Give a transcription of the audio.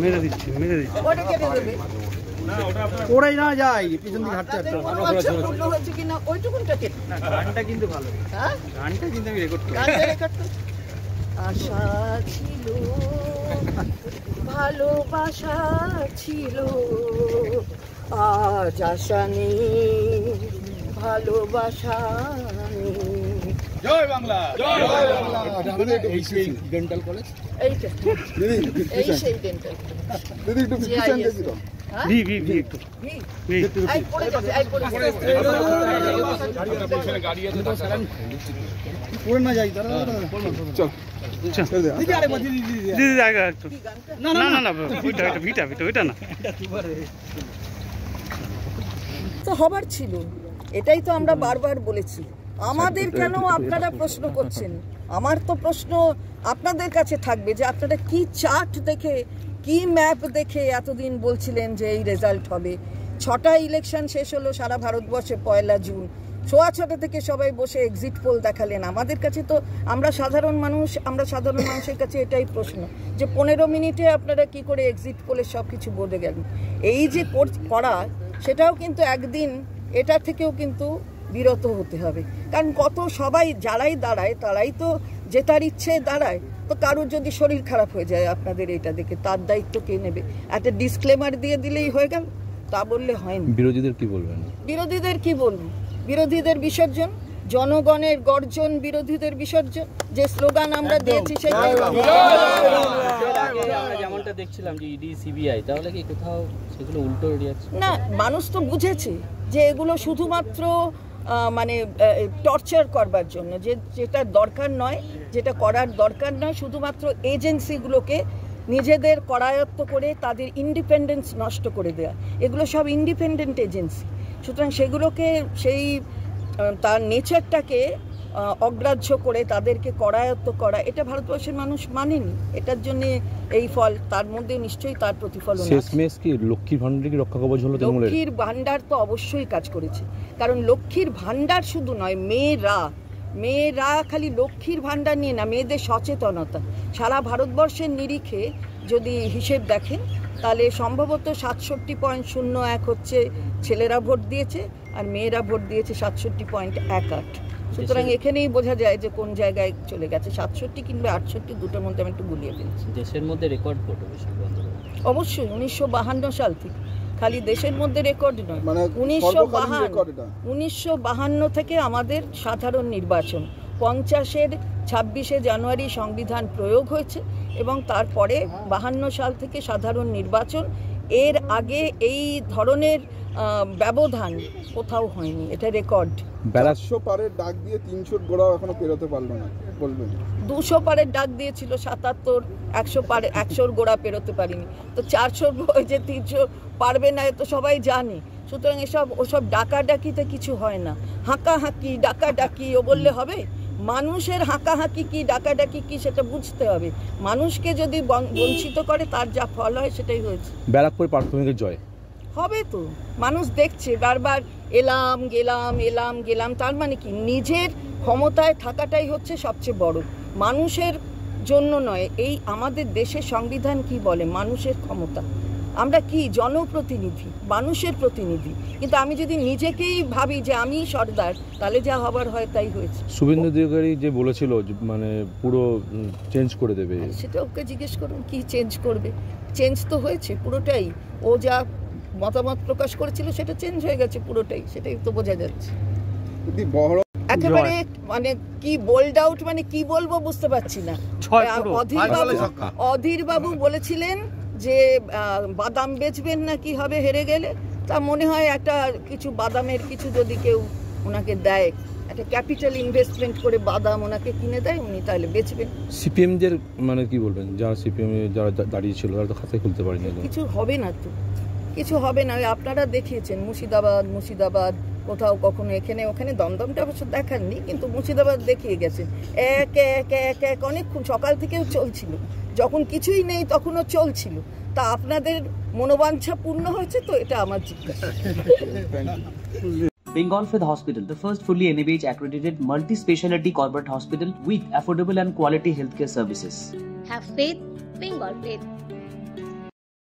মেরে দিচ্ছি ওরাই না যায় পিছন দিকে হাঁটতে হচ্ছে কিনা ওইটুকুনটা কেটে না। গানটা কিন্তু ভালো, গানটা কিন্তু আমি রেকর্ড করি। আশা ছিল, ভালোবাসা ছিল, আজ আশা নেই, ভালোবাসা নেই। জয় বাংলা, জয় বাংলা। এই সেই ডেন্টাল কলেজ, এইটা এই সেই ডেন্টাল। দিদি একটু পিছন দেখি তো। ভি ভি ভি একটু ভি আই পড়ে যাবে, আই পড়ে যাবে। গাড়ি আছে তো পড়ে না যাই দাঁড়া চল চল দিদি। আরে দিদি দিদি জায়গা একটু না না না না ওইটা ভিটা ভিটা ওইটা না তো হবার ছিল। এটাই তো আমরা বারবার বলেছি। আমাদের কেন আপনারা প্রশ্ন করছেন? আমার তো প্রশ্ন আপনাদের কাছে থাকবে যে আপনারা কি চার্ট দেখে, কি ম্যাপ দেখে এতদিন বলছিলেন যে এই রেজাল্ট হবে। 6টা ইলেকশন শেষ হলো সারা ভারতবর্ষে 1 জুন। 6:15 থেকে সবাই বসে এক্সিট পোল দেখালেন। আমাদের কাছে তো আমরা সাধারণ মানুষের কাছে এটাই প্রশ্ন যে 15 মিনিটে আপনারা কি করে এক্সিট পোলের সব কিছু বলে গেলেন। এই যে করা, সেটাও কিন্তু একদিন এটা থেকেও কিন্তু বিরত হতে হবে। কারণ কত সবাই যারাই দাঁড়ায় তারাই তো জেতার ইচ্ছে দাঁড়ায়। তো কারোর যদি শরীর খারাপ হয়ে যায় আপনাদের এটা দেখে, তার দায়িত্ব কে নেবে? একটা ডিসক্লেমার দিয়ে দিলেই হয়ে গেল, তা বললে হয়নি। বিরোধীদের কি বলবেন? বিরোধীদের কি বলবো? বিরোধীদের বিসর্জন, জনগণের গর্জন, বিরোধীদের বিসর্জন। যে স্লোগান আমরা দিয়েছি সেটাই যেমনটা দেখছিলাম যে ইডি সিবিআই, তাহলে কি কোথাও সেগুলো উল্টো রিয়াকশন? না, মানুষ তো বুঝেছে যে এগুলো শুধুমাত্র মানে টর্চার করবার জন্য, যেটা দরকার নয়, যেটা করার দরকার নয়, শুধুমাত্র এজেন্সিগুলোকে নিজেদের করায়ত্ত করে তাদের ইন্ডিপেন্ডেন্স নষ্ট করে দেয়া। এগুলো সব ইন্ডিপেন্ডেন্ট এজেন্সি, সুতরাং সেগুলোকে সেই তার নেচারটাকে অগ্রাহ্য করে তাদেরকে করায়ত্ত করা, এটা ভারতবর্ষের মানুষ মানেনি। এটার জন্য এই ফল, তার মধ্যে নিশ্চয়ই তার প্রতিফলন আছে। শেষমেশ কি লক্ষ্মীর ভান্ডার কি রক্ষা কবচ হলো? লক্ষ্মীর ভান্ডার তো অবশ্যই কাজ করেছে, কারণ লক্ষ্মীর ভান্ডার শুধু নয়, মেয়েরা খালি লক্ষ্মীর ভান্ডার নিয়ে না, মেয়েদের সচেতনতা সারা ভারতবর্ষের নিরিখে যদি হিসেব দেখেন তাহলে সম্ভবত 67.01 হচ্ছে ছেলেরা ভোট দিয়েছে আর মেয়েরা ভোট দিয়েছে 67.18। সুতরাং এখানেই বোঝা যায় যে কোন জায়গায় চলে গেছে। 67 কিংবা 68 দুটোর মধ্যে আমি একটু গুলিয়ে ফেলছি। দেশের মধ্যে রেকর্ড ভোট অবশ্যই 1952 সাল থেকে, খালি দেশের মধ্যে রেকর্ড নয়, 1952 থেকে আমাদের সাধারণ নির্বাচন। 50-এর 26শে জানুয়ারি সংবিধান প্রয়োগ হয়েছে এবং তারপরে 52 সাল থেকে সাধারণ নির্বাচন। এর আগে এই ধরনের ব্যবধান কোথাও হয়নি, এটা রেকর্ড। 100 পারের ডাক দিয়ে 300 গোড়াও এখনো পেরোতে পারলো না, বলবেন? 200 পারের ডাক দিয়েছিল 77, 100 পারে 100 গোড়া পেরোতে পারিনি। তো 400 যে 300 পারবে না, তো সবাই জানে। সুতরাং ওসব ডাকাডাকিতে কিছু হয় না। হাঁকাহাঁকি ডাকাডাকি ও বললে হবে? মানুষের হাঁকাহাঁকি কি ডাকাডাকি কি সেটা বুঝতে হবে। মানুষকে যদি বঞ্চিত করে তার যা ফল হয় সেটাই হয়েছে। ব্যারাকপুর প্রাথমিকের জয় হবে তো, মানুষ দেখছে বারবার এলাম গেলাম। তার মানে কি নিজের ক্ষমতায় থাকাটাই হচ্ছে সবচেয়ে বড়, মানুষের জন্য নয়। এই আমাদের দেশের সংবিধান কি বলে? মানুষের ক্ষমতা। আমরা কি জনপ্রতিনিধি, মানুষের প্রতিনিধি। কিন্তু আমি যদি নিজেকেই ভাবি যে আমি সর্দার, তাহলে যা হবার হয় তাই হয়েছে। শুভেন্দু অধিকারী যে বলেছিল মানে পুরো চেঞ্জ করে দেবে, সেটা ওকে জিজ্ঞেস করুন কি চেঞ্জ করবে। চেঞ্জ তো হয়েছে পুরোটাই। ও যা মতামত প্রকাশ করেছিল সেটা চেঞ্জ হয়ে গেছে পুরোটাই, সেটাই তো বোঝা যাচ্ছে। একেবারে মানে কি বোল্ড আউট, মানে কি বলবো বুঝতে পারছি না। অধীর বাবু বলেছিলেন যে বাদাম বেচবেন না কি হবে হেরে গেলে। তা মনে হয় একটা কিছু বাদামের কিছু যদি কেউ ওনাকে দেয়, একটা ক্যাপিটাল ইনভেস্টমেন্ট করে বাদাম ওনাকে কিনে দেয়, উনি তাহলে বেচবেন। সিপিএমদের মানে কি বলবেন? যারা সিপিএম যারা দাঁড়িয়েছিল তারা তো খাতায় খুলতে পারেনি। কিছু হবে না তো, কিছু হবে না। আপনারা দেখিয়েছেন মুর্শিদাবাদ কোথাও কখনো এখানে ওখানে, দমদমটা অবশ্য দেখাননি, কিন্তু মুর্শিদাবাদ দেখিয়ে গেছেন। এক অনেকক্ষণ সকাল থেকেও চলছিল, যখন কিছুই নেই তখনও চলছিল। তা আপনাদের মনোবাঞ্ছা পূর্ণ হয়েছে তো, এটা আমার জিজ্ঞাসা। Bengal Fifth Hospital, the first fully NABH accredited multi-speciality corporate hospital with affordable and quality healthcare services. Have faith, Bengal Faith.